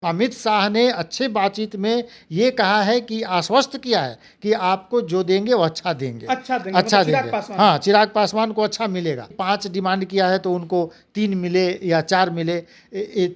अमित शाह ने अच्छे बातचीत में ये कहा है कि आश्वस्त किया है कि आपको जो देंगे वो अच्छा देंगे, अच्छा देंगे, अच्छा मतलब चिराग देंगे। पासवान। हाँ, चिराग पासवान को अच्छा मिलेगा। 5 डिमांड किया है तो उनको 3 मिले या 4 मिले,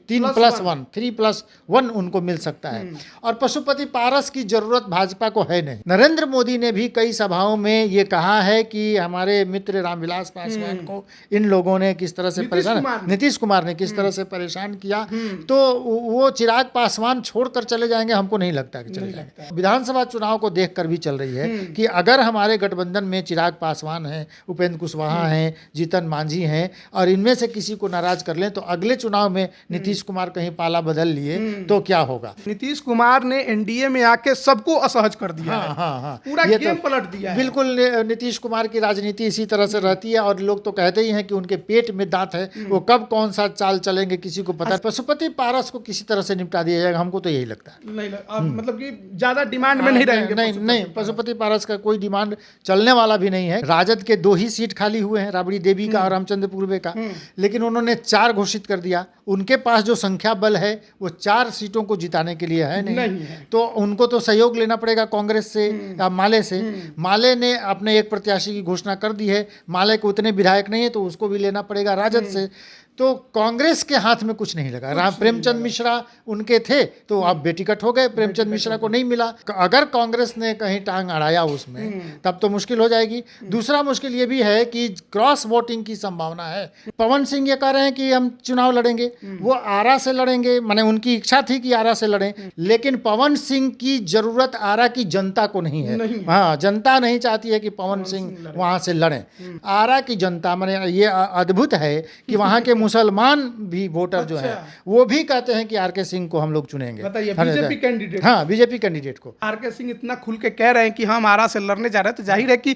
3+1, 3+1 उनको मिल सकता है। और पशुपति पारस की जरूरत भाजपा को है नहीं। नरेंद्र मोदी ने भी कई सभाओं में ये कहा है कि हमारे मित्र रामविलास पासवान को इन लोगों ने किस तरह से परेशान, नीतीश कुमार ने किस तरह से परेशान किया, तो वो चिराग पासवान छोड़कर चले जाएंगे, हमको नहीं लगता कि चले जाएंगे। विधानसभा चुनाव को देखकर भी चल रही है कि अगर हमारे गठबंधन में चिराग पासवान हैं, उपेंद्र कुशवाहा हैं, जीतन मांझी हैं और इनमें से किसी को नाराज कर लें तो अगले चुनाव में नीतीश कुमार कहीं पाला बदल लिए तो क्या होगा। नीतीश कुमार ने एनडीए में आके सबको असहज कर दिया है। हाँ, पूरा ये गेम पलट दिया है। बिल्कुल नीतीश कुमार की राजनीति इसी तरह से रहती है और लोग तो कहते ही हैं कि उनके पेट में दांत है, वो कब कौन सा चाल चलेंगे किसी को पता है। पशुपति पारस को किसी तरह से निपटा दिया जाएगा, हमको तो यही लगता है। नहीं मतलब कि ज्यादा डिमांड में नहीं रहेंगे। नहीं, पशुपति पारस का कोई डिमांड चलने वाला भी नहीं है। राजद के 2 ही सीट खाली हुए हैं, राबड़ी देवी का और रामचंद्र पूर्वे का, लेकिन उन्होंने 4 घोषित कर दिया। उनके पास जो संख्या बल है वो 4 सीटों को जिताने के लिए है नहीं। तो उनको तो सहयोग लेना पड़ेगा कांग्रेस से या माले से। माले ने अपने एक प्रत्याशी की घोषणा कर दी है, माले को उतने विधायक नहीं है तो उसको भी लेना पड़ेगा राजद से। तो कांग्रेस के हाथ में कुछ नहीं लगा। प्रेमचंद मिश्रा उनके थे तो अब बेटिकट हो गए, प्रेमचंद मिश्रा को नहीं मिला। अगर कांग्रेस ने कहीं टांग अड़ाया उसमें तब तो मुश्किल हो जाएगी। दूसरा मुश्किल ये भी है कि क्रॉस वोटिंग की संभावना है। पवन सिंह ये कह रहे हैं कि हम चुनाव लड़ेंगे, वो आरा से लड़ेंगे, माने उनकी इच्छा थी कि आरा से लड़ें, लेकिन पवन सिंह की जरूरत आरा की जनता को नहीं है। हाँ, जनता नहीं चाहती है कि पवन सिंह वहां से लड़ें। आरा की जनता, माने ये अद्भुत है कि वहां के मुसलमान भी वोटर जो है वो भी कहते हैं कि आरके सिंह को हम लोग चुनेंगे। बताइए, बीजेपी कैंडिडेट। हाँ, बीजेपी कैंडिडेट को। आरके सिंह इतना खुल के कह रहे हैं कि हम आरा से लड़ने जा रहे हैं, तो जाहिर है कि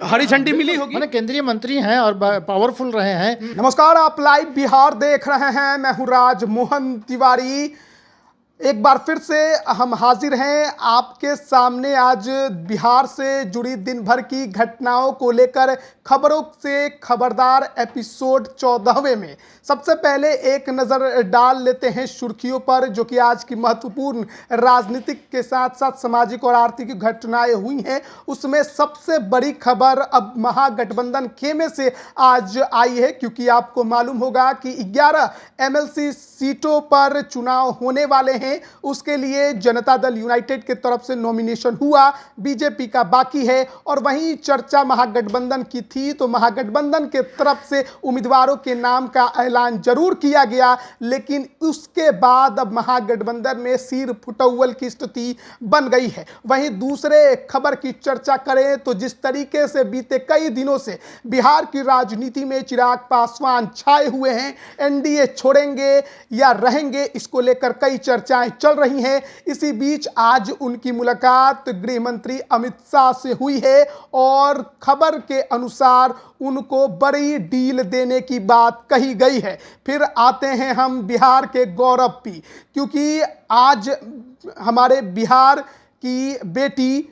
हरी झंडी मिली होगी। माने केंद्रीय मंत्री हैं और पावरफुल रहे हैं। नमस्कार, आप लाइव बिहार देख रहे हैं। मैं हूं राज मोहन तिवारी। एक बार फिर से हम हाजिर हैं आपके सामने आज बिहार से जुड़ी दिन भर की घटनाओं को लेकर खबरों से खबरदार एपिसोड 14वें में। सबसे पहले एक नज़र डाल लेते हैं सुर्खियों पर, जो कि आज की महत्वपूर्ण राजनीतिक के साथ साथ सामाजिक और आर्थिक घटनाएं हुई हैं। उसमें सबसे बड़ी खबर अब महागठबंधन खेमे से आज आई है, क्योंकि आपको मालूम होगा कि 11 एमएलसी सीटों पर चुनाव होने वाले हैं। उसके लिए जनता दल यूनाइटेड के तरफ से नॉमिनेशन हुआ, बीजेपी का बाकी है। और वहीं चर्चा महागठबंधन की थी, तो महागठबंधन के तरफ से उम्मीदवारों के नाम का ऐलान जरूर किया गया, लेकिन उसके बाद अब महागठबंधन में सिर फुटौल की स्थिति बन गई है। वहीं दूसरे खबर की चर्चा करें तो जिस तरीके से बीते कई दिनों से बिहार की राजनीति में चिराग पासवान छाए हुए हैं, एनडीए छोड़ेंगे या रहेंगे, इसको लेकर कई चर्चाएं चल रही हैं। इसी बीच आज उनकी मुलाकात गृह मंत्री अमित शाह से हुई है और खबर के अनुसार उनको बड़ी डील देने की बात कही गई है। फिर आते हैं हम बिहार के गौरव पे, क्योंकि आज हमारे बिहार की बेटी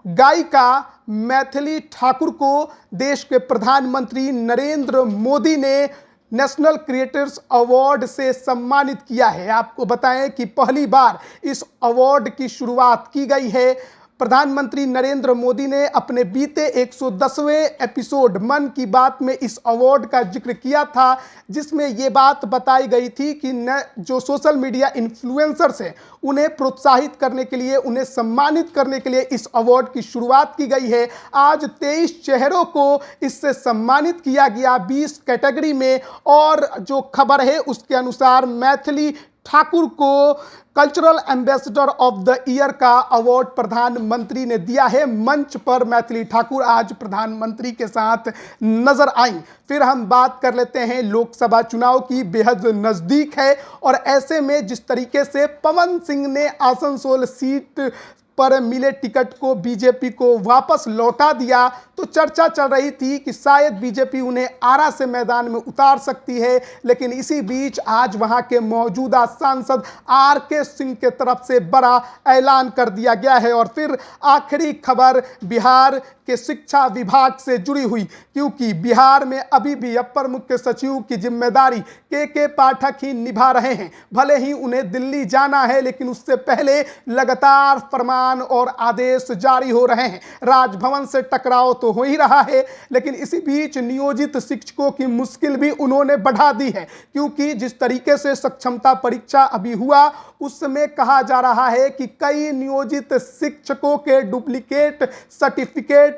गायिका मैथिली ठाकुर को देश के प्रधानमंत्री नरेंद्र मोदी ने नेशनल क्रिएटर्स अवार्ड से सम्मानित किया है। आपको बताएं कि पहली बार इस अवार्ड की शुरुआत की गई है। प्रधानमंत्री नरेंद्र मोदी ने अपने बीते 110वें एपिसोड मन की बात में इस अवार्ड का जिक्र किया था, जिसमें यह बात बताई गई थी कि जो सोशल मीडिया इन्फ्लुएंसर्स हैं उन्हें प्रोत्साहित करने के लिए, उन्हें सम्मानित करने के लिए इस अवार्ड की शुरुआत की गई है। आज 23 चेहरों को इससे सम्मानित किया गया 20 कैटेगरी में, और जो खबर है उसके अनुसार मैथिली ठाकुर को cultural ambassador of the year का अवार्ड प्रधानमंत्री ने दिया है। मंच पर मैथिली ठाकुर आज प्रधानमंत्री के साथ नजर आई। फिर हम बात कर लेते हैं लोकसभा चुनाव की, बेहद नजदीक है, और ऐसे में जिस तरीके से पवन सिंह ने आसनसोल सीट पर मिले टिकट को बीजेपी को वापस लौटा दिया, तो चर्चा चल रही थी कि शायद बीजेपी उन्हें आरा से मैदान में उतार सकती है। लेकिन इसी बीच आज वहां के मौजूदा सांसद आर.के. सिंह के तरफ से बड़ा ऐलान कर दिया गया है। और फिर आखिरी खबर बिहार के शिक्षा विभाग से जुड़ी हुई, क्योंकि बिहार में अभी भी अपर मुख्य सचिव की जिम्मेदारी के पाठक ही निभा रहे हैं। भले ही उन्हें दिल्ली जाना है, लेकिन उससे पहले लगातार फरमान और आदेश जारी हो रहे हैं। राजभवन से टकराव तो हो ही रहा है, लेकिन इसी बीच नियोजित शिक्षकों की मुश्किल भी उन्होंने बढ़ा दी है, क्योंकि जिस तरीके से सक्षमता परीक्षा अभी हुआ उसमें कहा जा रहा है कि कई नियोजित शिक्षकों के डुप्लीकेट सर्टिफिकेट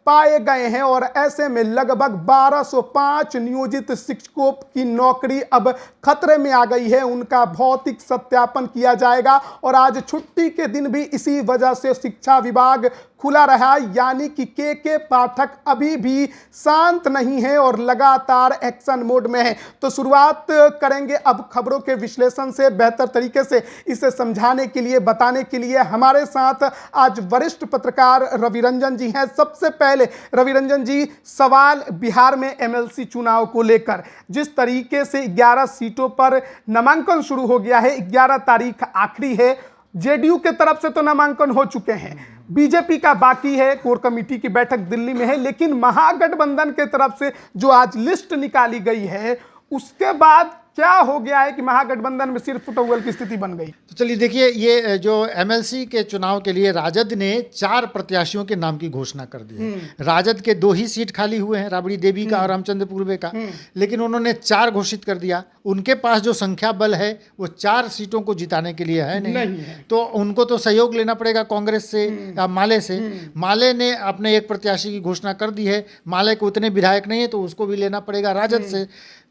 पाए गए हैं। और ऐसे में लगभग 1205 नियोजित शिक्षकों की नौकरी अब खतरे में आ गई है। उनका भौतिक सत्यापन किया जाएगा और आज छुट्टी के दिन भी इसी वजह से शिक्षा विभाग खुला रहा, यानी कि के पाठक अभी भी शांत नहीं है और लगातार एक्शन मोड में है। तो शुरुआत करेंगे अब खबरों के विश्लेषण से। बेहतर तरीके से इसे समझाने के लिए, बताने के लिए हमारे साथ आज वरिष्ठ पत्रकार रवि रंजन जी हैं। सबसे पहले रवि रंजन जी, सवाल बिहार में एमएलसी चुनाव को लेकर, जिस तरीके से 11 सीटों पर नामांकन शुरू हो गया है, 11 तारीख आखिरी है। जेडीयू के तरफ से तो नामांकन हो चुके हैं, बीजेपी का बाकी है, कोर कमेटी की बैठक दिल्ली में है, लेकिन महागठबंधन के तरफ से जो आज लिस्ट निकाली गई है, उसके बाद क्या हो गया है कि महागठबंधन में सिर्फ फुटबॉल की स्थिति बन गई। तो चलिए देखिए, ये जो एमएलसी के चुनाव के लिए राजद ने 4 प्रत्याशियों के नाम की घोषणा कर दी है। राजद के 2 ही सीट खाली हुए हैं, राबड़ी देवी का और रामचंद्र पूर्वे का, लेकिन उन्होंने 4 घोषित कर दिया। उनके पास जो संख्या बल है वो 4 सीटों को जिताने के लिए है नहीं है। तो उनको तो सहयोग लेना पड़ेगा कांग्रेस से या माले से। माले ने अपने एक प्रत्याशी की घोषणा कर दी है, माले को उतने विधायक नहीं है तो उसको भी लेना पड़ेगा राजद से।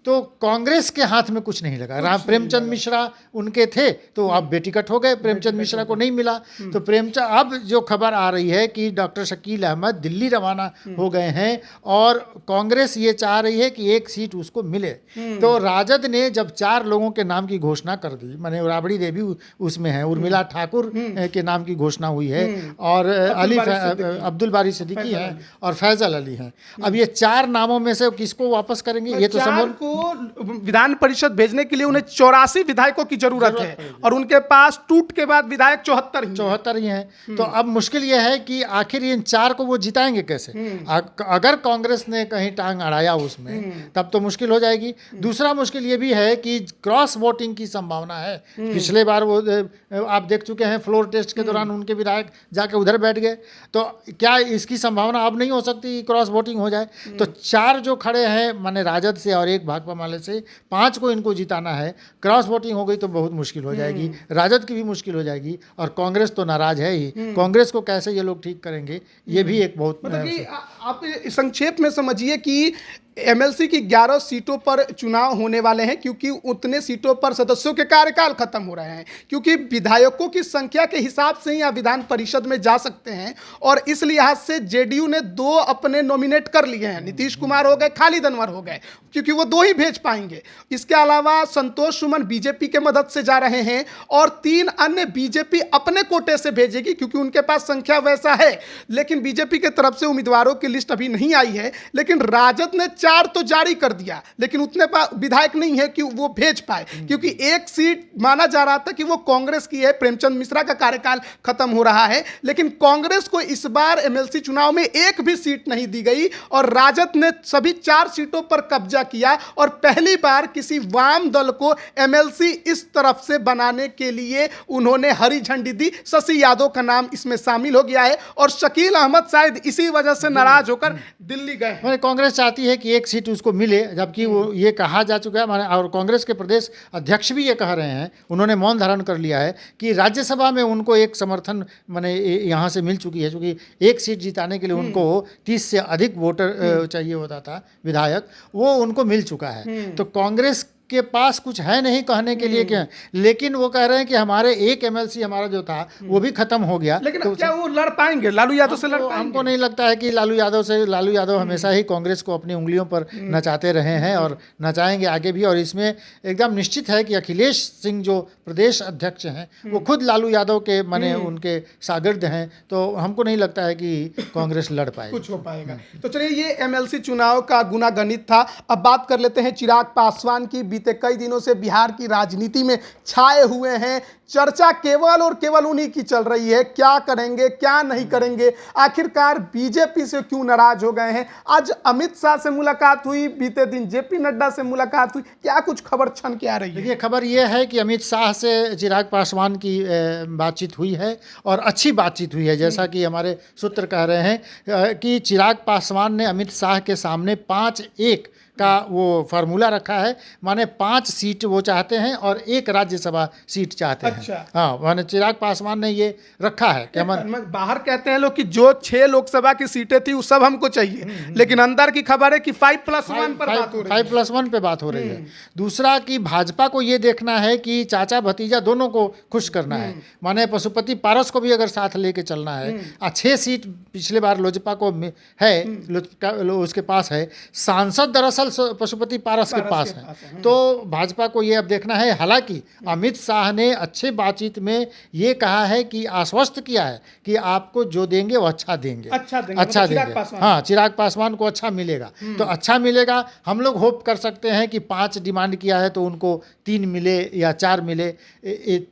तो कांग्रेस के हाथ में कुछ नहीं लगा। प्रेमचंद मिश्रा उनके थे तो अब बेटिकट हो गए, प्रेमचंद मिश्रा को नहीं मिला। तो प्रेमचंद, अब जो खबर आ रही है कि डॉक्टर शकील अहमद दिल्ली रवाना हो गए हैं और कांग्रेस ये चाह रही है कि 1 सीट उसको मिले। तो राजद ने जब 4 लोगों के नाम की घोषणा कर दी, माने राबड़ी देवी उसमें है, उर्मिला ठाकुर के नाम की घोषणा हुई है और अब्दुल बारी सिद्दीकी है और फैजल अली हैं। अब ये 4 नामों में से किसको वापस करेंगे, ये तो समझ विधान परिषद भेजने के लिए उन्हें 84 विधायकों की जरूरत है और उनके पास टूट के बाद विधायक 74 ही हैं। तो अब मुश्किल यह है कि आखिर इन 4 को वो जिताएंगे कैसे। अगर कांग्रेस ने कहीं टांग अड़ाया उसमें तब तो मुश्किल हो जाएगी। दूसरा मुश्किल ये भी है कि क्रॉस वोटिंग की संभावना है। पिछले बार वो आप देख चुके हैं, फ्लोर टेस्ट के दौरान उनके विधायक जाके उधर बैठ गए। तो क्या इसकी संभावना अब नहीं हो सकती क्रॉस वोटिंग हो जाए? तो 4 जो खड़े हैं, माने राजद से और एक भाकपा माले से, 5 को इनको जिताना है। क्रॉस वोटिंग हो गई तो बहुत मुश्किल हो जाएगी, राजद की भी मुश्किल हो जाएगी और कांग्रेस तो नाराज है ही। कांग्रेस को कैसे ये लोग ठीक करेंगे, ये भी एक बहुत आप संक्षेप में समझिए कि एमएलसी की 11 सीटों पर चुनाव होने वाले हैं, क्योंकि उतने सीटों पर सदस्यों के कार्यकाल खत्म हो रहे हैं, क्योंकि विधायकों की संख्या के हिसाब से ही आप विधान परिषद में जा सकते हैं। और इस लिहाज से जेडीयू ने 2 अपने नॉमिनेट कर लिए हैं, नीतीश कुमार हो गए, खालिद अनवर हो गए, क्योंकि वो 2 ही भेज पाएंगे। इसके अलावा संतोष सुमन बीजेपी के मदद से जा रहे हैं और 3 अन्य बीजेपी अपने कोटे से भेजेगी, क्योंकि उनके पास संख्या वैसा है। लेकिन बीजेपी के तरफ से उम्मीदवारों की लिस्ट अभी नहीं आई है, लेकिन राजद ने 4 तो जारी कर दिया, लेकिन उतने विधायक नहीं है कि वो भेज पाए, क्योंकि 1 सीट माना जा रहा था कि वो कांग्रेस की है, प्रेमचंद मिश्रा का कार्यकाल खत्म हो रहा है। लेकिन कांग्रेस को इस बार एमएलसी चुनाव में 1 भी सीट नहीं दी गई और राजद ने सभी 4 सीटों पर कब्जा किया और पहली बार किसी वाम दल को एमएलसी इस तरफ से बनाने के लिए उन्होंने हरी झंडी दी। शशि यादव का नाम इसमें शामिल हो गया है और शकील अहमद शायद इसी वजह से नाराज होकर दिल्ली गए। कांग्रेस चाहती है कि 1 सीट उसको मिले, जबकि वो ये कहा जा चुका है, और कांग्रेस के प्रदेश अध्यक्ष भी ये कह रहे हैं, उन्होंने मौन धारण कर लिया है कि राज्यसभा में उनको एक समर्थन माने यहाँ से मिल चुकी है, क्योंकि 1 सीट जिताने के लिए उनको 30 से अधिक वोटर चाहिए होता था, विधायक, वो उनको मिल चुका है। तो कांग्रेस के पास कुछ है नहीं कहने के लिए क्या, लेकिन वो कह रहे हैं कि हमारे एक एमएलसी हमारा जो था वो भी खत्म हो गया। लेकिन तो क्या वो लड़ पाएंगे लालू यादव से? लड़ पाएंगे? हमको नहीं लगता है कि लालू यादव हमेशा ही कांग्रेस को अपनी उंगलियों पर नचाते रहे हैं और नचाएंगे आगे भी। और इसमें एकदम निश्चित है कि अखिलेश सिंह जो प्रदेश अध्यक्ष हैं वो खुद लालू यादव के माने उनके शागिर्द हैं, तो हमको नहीं लगता है कि कांग्रेस लड़ पाएगी, कुछ हो पाएगा। तो चलिए, ये एमएलसी चुनाव का गुनागणित था। अब बात कर लेते हैं चिराग पासवान की। बीते कई दिनों से बिहार की राजनीति में छाए हुए हैं, चर्चा केवल और केवल उन्हीं की चल रही है, क्या करेंगे क्या नहीं करेंगे, आखिरकार बीजेपी से क्यों नाराज हो गए हैं। आज अमित शाह से मुलाकात हुई, बीते दिन जेपी नड्डा से मुलाकात हुई, क्या कुछ खबर छन के आ रही है? देखिए, खबर यह है कि अमित शाह से चिराग पासवान की बातचीत हुई है और अच्छी बातचीत हुई है, जैसा कि हमारे सूत्र कह रहे हैं कि चिराग पासवान ने अमित शाह के सामने 5-1 का वो फार्मूला रखा है, माने 5 सीट वो चाहते हैं और 1 राज्यसभा सीट चाहते हैं। अच्छा। हाँ, माने चिराग पासवान ने ये रखा है कि बाहर कहते हैं लोग कि जो 6 लोकसभा की सीटें थी वो सब हमको चाहिए, लेकिन अंदर की खबर है कि 5+1 पर बात हो रही है। 5+1 पे बात हो रही है। दूसरा कि भाजपा को ये देखना है कि चाचा भतीजा दोनों को खुश करना है, माने पशुपति पारस को भी अगर साथ लेके चलना है। 6 सीट पिछले बार लोजपा को है, उसके पास है, सांसद दरअसल पशुपति पारस के पास है। तो भाजपा को ये अब देखना है। हालांकि अमित शाह ने अच्छे बातचीत में ये कहा है कि आश्वस्त किया है कि आपको जो देंगे वो अच्छा देंगे, अच्छा देंगे। हाँ, चिराग पासवान को अच्छा मिलेगा, तो अच्छा मिलेगा। हम लोग होप कर सकते हैं कि 5 डिमांड किया है तो उनको 3 मिले या 4 मिले,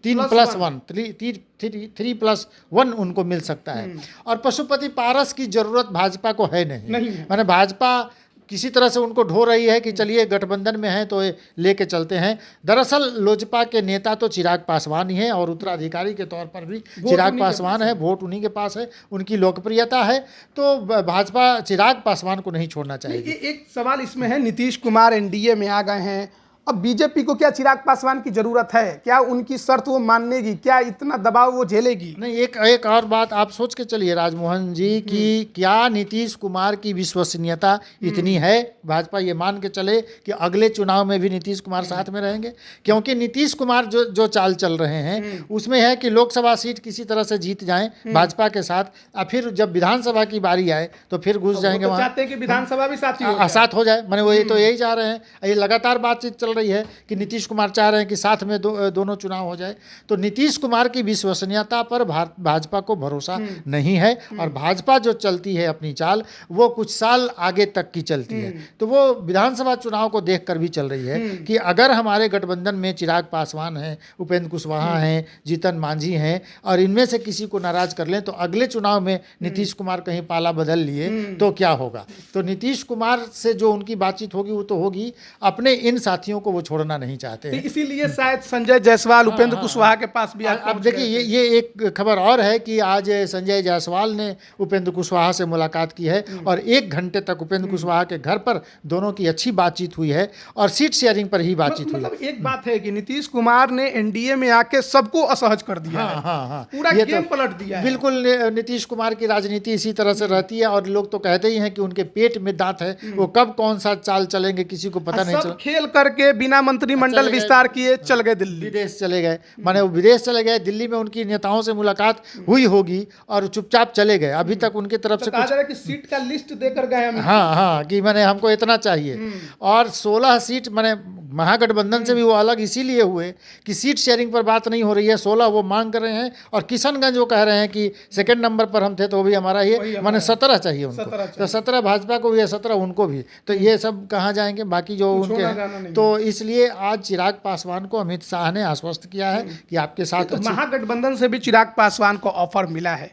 3+1 उनको मिल सकता है। और पशुपति पारस की जरूरत भाजपा को है नहीं। माने भाजपा किसी तरह से उनको ढो रही है कि चलिए गठबंधन में हैं तो लेके चलते हैं। दरअसल लोजपा के नेता तो चिराग पासवान ही हैं और उत्तराधिकारी के तौर पर भी चिराग पासवान है, वोट उन्हीं के पास है, उनकी लोकप्रियता है, तो भाजपा चिराग पासवान को नहीं छोड़ना चाहिए। एक सवाल इसमें है, नीतीश कुमार एनडीए में आ गए हैं, अब बीजेपी को क्या चिराग पासवान की जरूरत है? क्या उनकी शर्त वो मानेगी? क्या इतना दबाव वो झेलेगी? नहीं, एक और बात आप सोच के चलिए राजमोहन जी कि क्या नीतीश कुमार की विश्वसनीयता इतनी है? भाजपा ये मान के चले कि अगले चुनाव में भी नीतीश कुमार साथ में रहेंगे? क्योंकि नीतीश कुमार जो चाल चल रहे हैं उसमें है कि लोकसभा सीट किसी तरह से जीत जाएं भाजपा के साथ, और फिर जब विधानसभा की बारी आए तो फिर घुस जाएंगे वहाँ। चाहते हैं कि विधानसभा भी साथ हो जाए, मैंने वही तो यही चाह रहे हैं। ये लगातार बातचीत चल रही है कि नीतीश कुमार चाह रहे हैं कि साथ में दोनों चुनाव हो जाए। तो नीतीश कुमार की विश्वसनीयता पर भाजपा को भरोसा नहीं है, और भाजपा जो चलती है अपनी चाल वो कुछ साल आगे तक की चलती है। तो वो विधानसभा चुनाव को देखकर भी चल रही है कि अगर हमारे गठबंधन में चिराग पासवान हैं, उपेंद्र कुशवाहा हैं, जीतन मांझी हैं, और इनमें से किसी को नाराज कर लें तो अगले चुनाव में नीतीश कुमार कहीं पाला बदल लिए तो क्या होगा। तो नीतीश कुमार से जो उनकी बातचीत होगी वो तो होगी, अपने इन साथियों को वो छोड़ना नहीं चाहते हैं। इसीलिए शायद संजय जायसवाल उपेंद्र कुशवाहा के पास भी अब देखिए ये एक खबर और है कि आज संजय जायसवाल ने उपेंद्र कुशवाहा से मुलाकात की है और 1 घंटे तक उपेंद्र कुशवाहा के घर पर दोनों की अच्छी बातचीत हुई है और सीट शेयरिंग पर ही बातचीत हुई। मतलब एक बात है कि नीतीश कुमार ने एनडीए में आके सबको असहज कर दिया है। पूरा गेम पलट दिया है। बिल्कुल, नीतीश कुमार की राजनीति इसी तरह से रहती है, और लोग तो कहते ही हैं कि उनके पेट में दांत है, वो कब कौन सा चाल चलेंगे किसी को पता नहीं चला। खेल करके बिना मंत्रिमंडल विस्तार किए चल गए दिल्ली, विदेश चले गए। माने वो विदेश चले गए, दिल्ली में उनकी नेताओं से मुलाकात हुई होगी और चुपचाप चले गए। अभी तक उनकी तरफ से कुछ कि सीट का लिस्ट देकर गए हम। हाँ, कि मैंने हमको इतना चाहिए, और 16 सीट मैंने महागठबंधन से भी वो अलग इसीलिए हुए कि सीट शेयरिंग पर बात नहीं हो रही है। 16 वो मांग कर रहे हैं, और किशनगंज वो कह रहे हैं कि सेकंड नंबर पर हम थे तो वो भी हमारा ही है, मैंने 17 चाहिए उनको। तो 17 भाजपा को भी है, 17 उनको भी। तो ये सब कहाँ जाएंगे बाकी जो उनके हैं। तो इसलिए आज चिराग पासवान को अमित शाह ने आश्वस्त किया है कि आपके साथ। तो महागठबंधन से भी चिराग पासवान को ऑफर मिला है।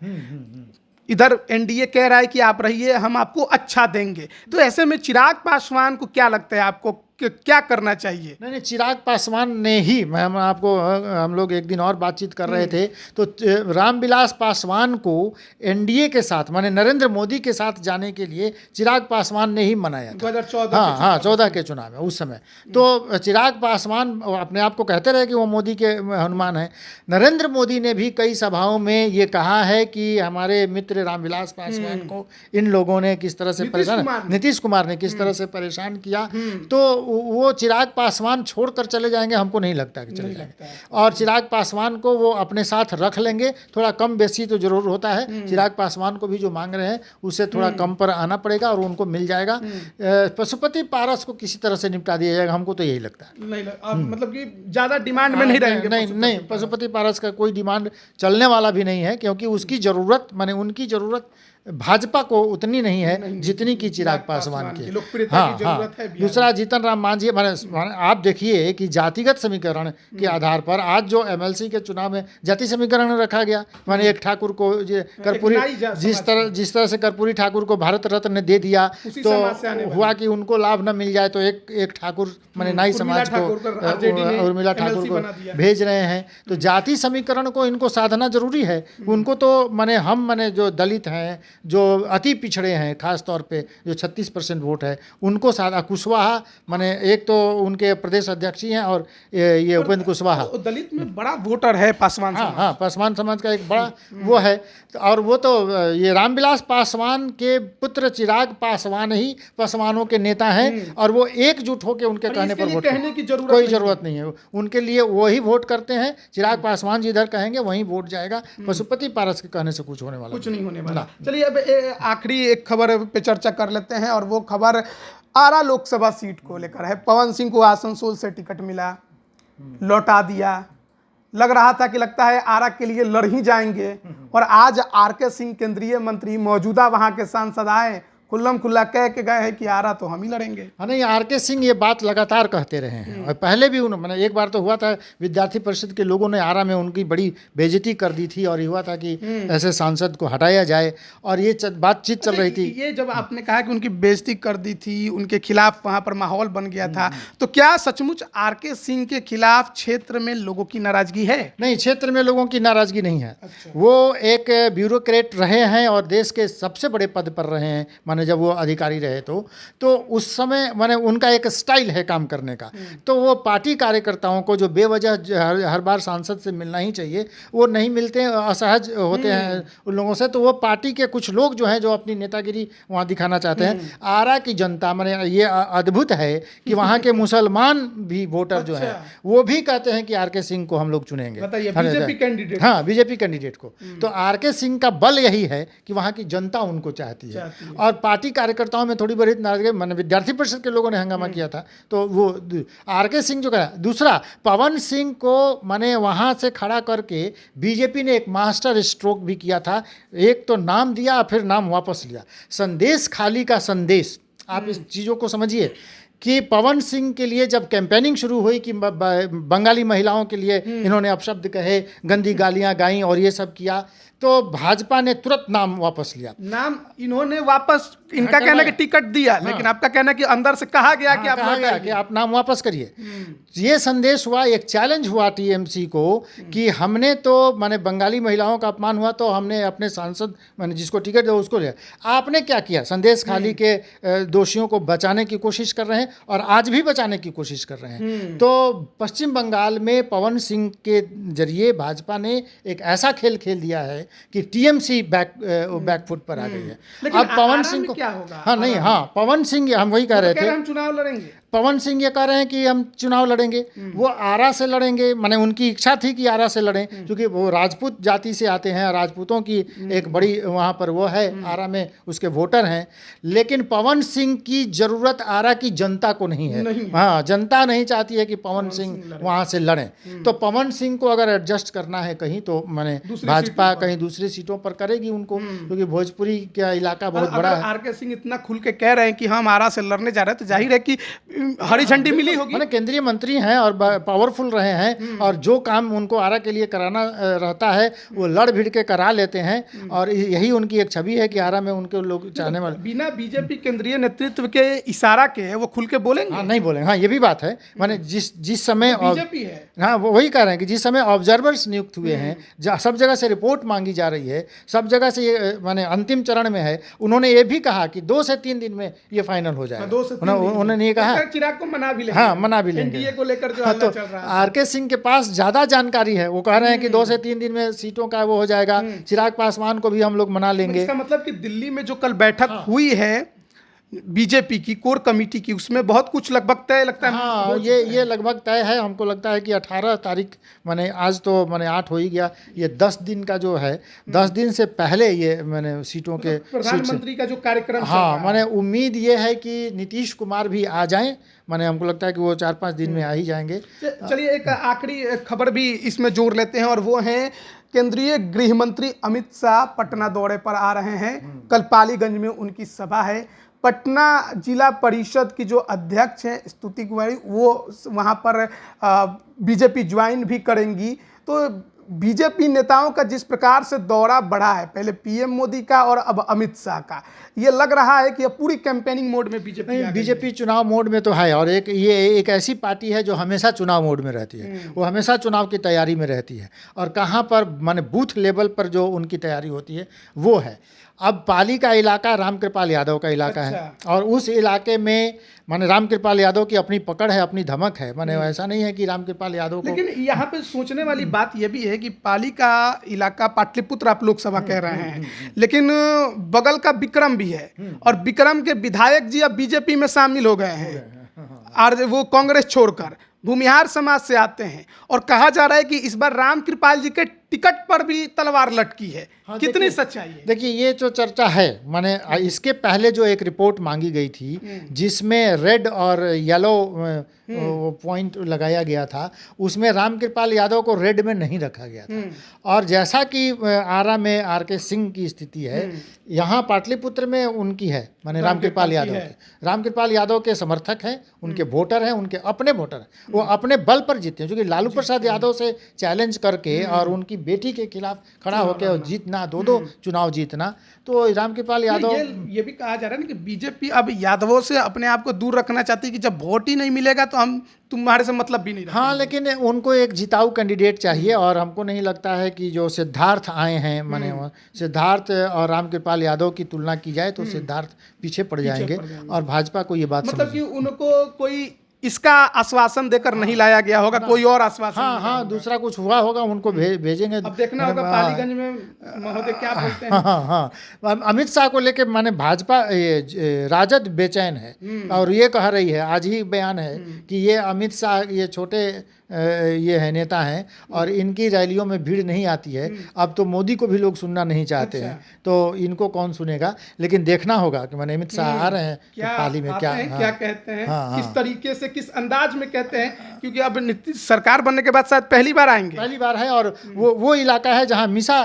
इधर एनडीए कह रहा है कि आप रहिए, हम आपको अच्छा देंगे। तो ऐसे में चिराग पासवान को क्या लगता है, आपको क्या करना चाहिए? नहीं, चिराग पासवान ने ही, हम लोग एक दिन और बातचीत कर रहे थे तो रामविलास पासवान को एनडीए के साथ माने नरेंद्र मोदी के साथ जाने के लिए चिराग पासवान ने ही मनाया था 2014 14 के चुनाव में उस समय। तो चिराग पासवान अपने आप को कहते रहे कि वो मोदी के हनुमान हैं। नरेंद्र मोदी ने भी कई सभाओं में ये कहा है कि हमारे मित्र रामविलास पासवान को इन लोगों ने किस तरह से परेशान, नीतीश कुमार ने किस तरह से परेशान किया। तो वो चिराग पासवान छोड़कर चले जाएंगे, हमको नहीं लगता कि चले जाएंगे। और चिराग पासवान को वो अपने साथ रख लेंगे, थोड़ा कम बेसी तो जरूर होता है। चिराग पासवान को भी जो मांग रहे हैं उससे थोड़ा कम पर आना पड़ेगा और उनको मिल जाएगा। पशुपति पारस को किसी तरह से निपटा दिया जाएगा, हमको तो यही लगता है। नहीं मतलब कि ज्यादा डिमांड में नहीं रहेंगे। नहीं, पशुपति पारस का कोई डिमांड चलने वाला भी नहीं है, क्योंकि उसकी जरूरत माने उनकी जरूरत भाजपा को उतनी नहीं है जितनी की चिराग पासवान की लोकप्रियता की जरूरत है। दूसरा जीतन राम मांझी, माने आप देखिए कि जातिगत समीकरण के आधार पर आज जो एमएलसी के चुनाव में जाति समीकरण रखा गया, माने एक ठाकुर को कर्पूरी, जिस तरह से कर्पूरी ठाकुर को भारत रत्न दे दिया तो हुआ कि उनको लाभ न मिल जाए, तो एक ठाकुर माने नाई समाज को उर्मिला ठाकुर को भेज रहे हैं। तो जाति समीकरण को इनको साधना जरूरी है। उनको तो माने हम माने जो दलित हैं, जो अति पिछड़े हैं, खास तौर पे जो 36% वोट है, उनको साधा कुशवाहा माने एक तो उनके प्रदेश अध्यक्ष ही हैं और ये उपेंद्र कुशवाहा दलित में बड़ा वोटर है पासवान समाज। हाँ, पासवान समाज का एक बड़ा वो है। और वो तो ये रामविलास पासवान के पुत्र चिराग पासवान ही पासवानों के नेता हैं और वो एकजुट होकर उनके कहने पर वोट कहने की कोई जरूरत नहीं है। उनके लिए वही वोट करते हैं। चिराग पासवान जिधर कहेंगे वहीं वोट जाएगा। पशुपति पारस के कहने से कुछ होने वाला कुछ नहीं होने वाला। चलिए अब आखिरी एक खबर पे चर्चा कर लेते हैं और वो खबर आरा लोकसभा सीट को लेकर है। पवन सिंह को आसनसोल से टिकट मिला, लौटा दिया। लग रहा था कि लगता है आरा के लिए लड़ ही जाएंगे और आज आरके सिंह केंद्रीय मंत्री मौजूदा वहां के सांसद आए, खुल्लम खुल्ला कह के गए हैं कि आरा तो हम ही लड़ेंगे। हाँ, नहीं, आरके सिंह ये बात लगातार कहते रहे हैं और पहले भी मैंने एक बार तो हुआ था, विद्यार्थी परिषद के लोगों ने आरा में उनकी बड़ी बेइज्जती कर दी थी और ये हुआ था कि ऐसे सांसद को हटाया जाए और ये बातचीत चल रही थी। ये जब आपने कहा कि उनकी बेइज्जती कर दी थी, उनके खिलाफ वहां पर माहौल बन गया था, तो क्या सचमुच आरके सिंह के खिलाफ क्षेत्र में लोगों की नाराजगी है? नहीं, क्षेत्र में लोगों की नाराजगी नहीं है। वो एक ब्यूरोक्रेट रहे हैं और देश के सबसे बड़े पद पर रहे हैं, माने जब वो अधिकारी रहे तो उस समय माने उनका एक स्टाइल है काम करने का। तो वो पार्टी कार्यकर्ताओं को जो बेवजह हर बार सांसद से मिलना ही चाहिए, वो नहीं मिलते, असहज होते हैं उन लोगों से। तो वो पार्टी के कुछ लोग जो हैं जो अपनी नेतागिरी वहाँ दिखाना चाहते हैं। आरा की जनता माने ये अद्भुत है कि वहाँ के मुसलमान भी वोटर जो हैं वो भी कहते हैं कि आरके सिंह को हम लोग चुनेंगे, बीजेपी कैंडिडेट। हाँ, बीजेपी कैंडिडेट को। तो आरके सिंह का बल यही है कि वहाँ की जनता उनको चाहती है और पार्टी कार्यकर्ताओं में थोड़ी बड़ी नाराजगी, मैंने विद्यार्थी परिषद के लोगों ने हंगामा किया था। तो वो आरके सिंह जो कहा। दूसरा, पवन सिंह को माने वहाँ से खड़ा करके बीजेपी ने एक मास्टर स्ट्रोक भी किया था। एक तो नाम दिया फिर नाम वापस लिया। संदेश खाली का संदेश, आप इस चीज़ों को समझिए कि पवन सिंह के लिए जब कैंपेनिंग शुरू हुई कि बंगाली महिलाओं के लिए इन्होंने अपशब्द कहे, गंदी गालियां गाई और ये सब किया, तो भाजपा ने तुरंत नाम वापस लिया। नाम इन्होंने वापस, इनका कहना कि टिकट दिया, लेकिन आपका कहना कि अंदर से कहा गया कि आप नाम वापस करिए। ये संदेश हुआ, एक चैलेंज हुआ टीएमसी को कि हमने तो माने बंगाली महिलाओं का अपमान हुआ तो हमने अपने सांसद माने जिसको टिकट दिया उसको लिया। आपने क्या किया? संदेश खाली के दोषियों को बचाने की कोशिश कर रहे हैं और आज भी बचाने की कोशिश कर रहे हैं। तो पश्चिम बंगाल में पवन सिंह के जरिए भाजपा ने एक ऐसा खेल खेल दिया है कि टीएमसी बैकफुट पर आ गई है। अब पवन सिंह को क्या होगा? हाँ, नहीं, हाँ, पवन सिंह, हम वही कह रहे थे, हम चुनाव लड़ेंगे। पवन सिंह ये कह रहे हैं कि हम चुनाव लड़ेंगे। वो आरा से लड़ेंगे, माने उनकी इच्छा थी कि आरा से लड़ें क्योंकि वो राजपूत जाति से आते हैं, राजपूतों की एक बड़ी वहाँ पर वो है, आरा में उसके वोटर हैं। लेकिन पवन सिंह की जरूरत आरा की जनता को नहीं है। हाँ, जनता नहीं चाहती है कि पवन सिंह वहाँ से लड़ें। तो पवन सिंह को अगर एडजस्ट करना है कहीं तो माने भाजपा कहीं दूसरी सीटों पर करेगी उनको, क्योंकि भोजपुरी का इलाका बहुत बड़ा है। आरके सिंह इतना खुल के कह रहे हैं कि हम आरा से लड़ने जा रहे हैं, तो जाहिर है कि हरी झंडी मिली होगी। माने केंद्रीय मंत्री हैं और पावरफुल रहे हैं और जो काम उनको आरा के लिए कराना रहता है वो लड़ भिड़ के करा लेते हैं और यही उनकी एक छवि है कि आरा में उनके लोग चाहने वाले। बिना बीजेपी केंद्रीय नेतृत्व के इशारा के वो खुल के बोलेंगे? हाँ, नहीं बोलेंगे। हाँ, ये भी बात है। माने जिस समय बीजेपी है, हाँ, वो वही कह रहे हैं कि जिस समय ऑब्जर्वर्स नियुक्त हुए हैं, सब जगह से रिपोर्ट मांगी जा रही है, सब जगह से ये माने अंतिम चरण में है, उन्होंने ये भी कहा कि 2 से 3 दिन में ये फाइनल हो जाएगा। उन्होंने ये कहा चिराग को मना भी लेंगे। हाँ, मना भी लेंगे। एनडीए को लेकर जो हल्ला चल रहा है। आरके सिंह के पास ज्यादा जानकारी है। वो कह रहे हैं कि 2 से 3 दिन में सीटों का वो हो जाएगा। चिराग पासवान को भी हम लोग मना लेंगे। इसका मतलब कि दिल्ली में जो कल बैठक हुई है, बीजेपी की कोर कमेटी की, उसमें बहुत कुछ लगभग तय लगता है। हाँ, ये लगभग तय है। हमको लगता है कि 18 तारीख, माने आज तो माने 8 हो ही गया, ये 10 दिन का जो है, 10 दिन से पहले ये मैंने सीटों के प्रधानमंत्री का जो कार्यक्रम हाँ, माने उम्मीद ये है कि नीतीश कुमार भी आ जाएं। माने हमको लगता है कि वो 4-5 दिन में आ ही जाएंगे। चलिए एक आखिरी खबर भी इसमें जोड़ लेते हैं, और वो है केंद्रीय गृह मंत्री अमित शाह पटना दौरे पर आ रहे हैं। कल पालीगंज में उनकी सभा है। पटना जिला परिषद की जो अध्यक्ष हैं स्तुति कुमारी, वो वहाँ पर बीजेपी ज्वाइन भी करेंगी। तो बीजेपी नेताओं का जिस प्रकार से दौरा बढ़ा है, पहले पीएम मोदी का और अब अमित शाह का, ये लग रहा है कि अब पूरी कैंपेनिंग मोड में बीजेपी चुनाव मोड में तो है। और ये एक ऐसी पार्टी है जो हमेशा चुनाव मोड में रहती है। वो हमेशा चुनाव की तैयारी में रहती है। और कहाँ पर माने बूथ लेवल पर जो उनकी तैयारी होती है वो है। अब पाली का इलाका रामकृपाल यादव का इलाका है, और उस इलाके में माने रामकृपाल यादव की अपनी पकड़ है, अपनी धमक है। माने ऐसा नहीं है कि रामकृपाल यादव को, लेकिन यहाँ पे सोचने वाली बात यह भी है कि पाली का इलाका पाटलिपुत्र आप लोकसभा कह रहे हैं, लेकिन बगल का विक्रम भी है, और विक्रम के विधायक जी अब बीजेपी में शामिल हो गए हैं, और वो कांग्रेस छोड़कर भूमिहार समाज से आते हैं। और कहा जा रहा है कि इस बार रामकृपाल जी के टिकट पर भी तलवार लटकी है। हाँ, कितनी सच्चाई है? देखिए, ये जो चर्चा है, माने इसके पहले जो एक रिपोर्ट मांगी गई थी जिसमें रेड और येलो पॉइंट लगाया गया था, उसमें रामकृपाल यादव को रेड में नहीं रखा गया था। और जैसा कि आरा में आरके सिंह की स्थिति है, यहाँ पाटलिपुत्र में उनकी है, माने रामकृपाल यादव के। रामकृपाल यादव के समर्थक हैं, उनके वोटर हैं, उनके अपने वोटर हैं। वो अपने बल पर जीते हैं, क्योंकि लालू प्रसाद यादव से चैलेंज करके और उनकी बेटी के खिलाफ खड़ा होकर जीतना, दो चुनाव जीतना, तो रामकृपाल यादव। ये भी कहा जा रहा है ना कि बीजेपी अब यादवों से अपने आप को दूर रखना चाहती है कि जब वोट ही नहीं मिलेगा तो हम तुम्हारे से मतलब भी नहीं रखेंगे। हाँ, लेकिन उनको एक जिताऊ कैंडिडेट चाहिए, और हमको नहीं लगता है कि जो सिद्धार्थ आए हैं, माने सिद्धार्थ और रामकृपाल यादव की तुलना की जाए तो सिद्धार्थ पीछे पड़ जाएंगे। और भाजपा को ये बात मतलब कि उनको कोई इसका आश्वासन देकर नहीं लाया गया होगा, कोई और आश्वासन। हाँ, दूसरा कुछ हुआ होगा, उनको भेजेंगे। अब देखना होगा पालीगंज में महोदय क्या बोलते हैं। हाँ, अमित शाह को लेके माने भाजपा राजद बेचैन है, और ये कह रही है, आज ही बयान है कि ये अमित शाह ये छोटे ये है नेता हैं, और इनकी रैलियों में भीड़ नहीं आती है। अब तो मोदी को भी लोग सुनना नहीं चाहते हैं, तो इनको कौन सुनेगा। लेकिन देखना होगा कि माने अमित शाह आ रहे हैं तो पाली में क्या कहते हैं, किस तरीके से, किस अंदाज में कहते हैं, क्योंकि अब नीतीश सरकार बनने के बाद शायद पहली बार आएंगे। पहली बार है, और वो इलाका है जहाँ मीसा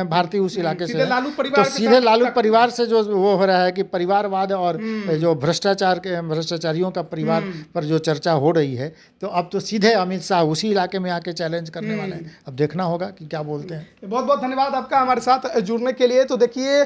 भारती उस इलाके से, तो सीधे लालू परिवार से जो वो हो रहा है कि परिवारवाद और जो भ्रष्टाचारियों का परिवार पर जो चर्चा हो रही है, तो अब तो सीधे अमित शाह उसी इलाके में आके चैलेंज करने वाले हैं। अब देखना होगा कि क्या बोलते हैं। बहुत बहुत धन्यवाद आपका हमारे साथ जुड़ने के लिए। तो देखिए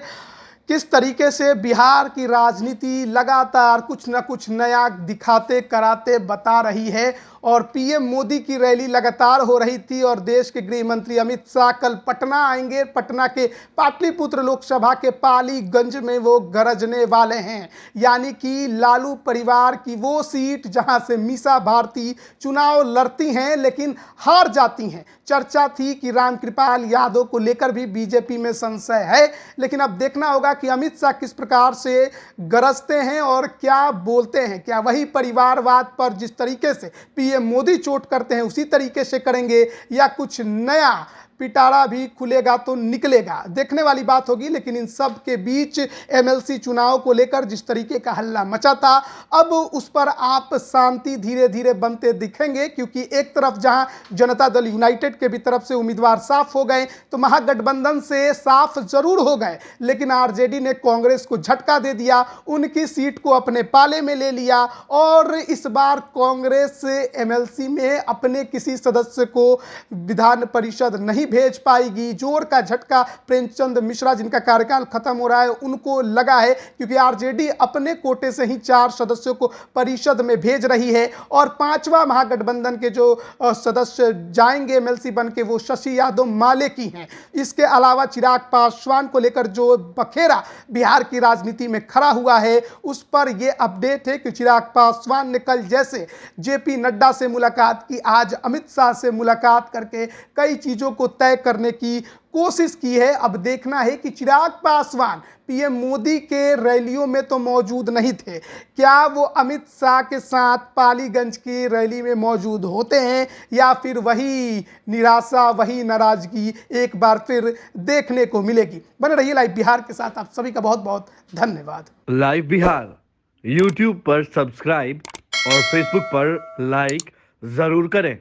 किस तरीके से बिहार की राजनीति लगातार कुछ न कुछ नया दिखाते कराते बता रही है, और पीएम मोदी की रैली लगातार हो रही थी, और देश के गृह मंत्री अमित शाह कल पटना आएंगे। पटना के पाटलिपुत्र लोकसभा के पालीगंज में वो गरजने वाले हैं, यानी कि लालू परिवार की वो सीट जहां से मीसा भारती चुनाव लड़ती हैं लेकिन हार जाती हैं। चर्चा थी कि रामकृपाल यादव को लेकर भी बीजेपी में संशय है, लेकिन अब देखना होगा कि अमित शाह किस प्रकार से गरजते हैं और क्या बोलते हैं। क्या वही परिवारवाद पर जिस तरीके से पीएम मोदी चोट करते हैं उसी तरीके से करेंगे, या कुछ नया पिटारा भी खुलेगा तो निकलेगा, देखने वाली बात होगी। लेकिन इन सब के बीच एमएलसी चुनाव को लेकर जिस तरीके का हल्ला मचा था, अब उस पर आप शांति धीरे धीरे बनते दिखेंगे, क्योंकि एक तरफ जहां जनता दल यूनाइटेड के भी तरफ से उम्मीदवार साफ हो गए, तो महागठबंधन से साफ जरूर हो गए, लेकिन आरजेडी ने कांग्रेस को झटका दे दिया, उनकी सीट को अपने पाले में ले लिया, और इस बार कांग्रेस एमएलसी में अपने किसी सदस्य को विधान परिषद नहीं भेज पाएगी। जोर का झटका प्रेमचंद मिश्रा, जिनका कार्यकाल खत्म हो रहा है, उनको लगा है, क्योंकि आरजेडी अपने कोटे से ही 4 सदस्यों को परिषद में भेज रही है, और 5वां महागठबंधन के जो सदस्य जाएंगे एमएलसी बन के, वो शशि यादव माले की हैं। इसके अलावा चिराग पासवान को लेकर जो बखेरा बिहार की राजनीति में खड़ा हुआ है, उस पर यह अपडेट है कि चिराग पासवान ने कल जैसे जेपी नड्डा से मुलाकात की, आज अमित शाह से मुलाकात करके कई चीजों को तय करने की कोशिश की है। अब देखना है कि चिराग पासवान पीएम मोदी के रैलियों में तो मौजूद नहीं थे, क्या वो अमित शाह के साथ पालीगंज की रैली में मौजूद होते हैं या फिर वही निराशा, वही नाराजगी एक बार फिर देखने को मिलेगी। बने रहिए लाइव बिहार के साथ। आप सभी का बहुत बहुत धन्यवाद। लाइव बिहार यूट्यूब पर सब्सक्राइब और फेसबुक पर लाइक जरूर करें।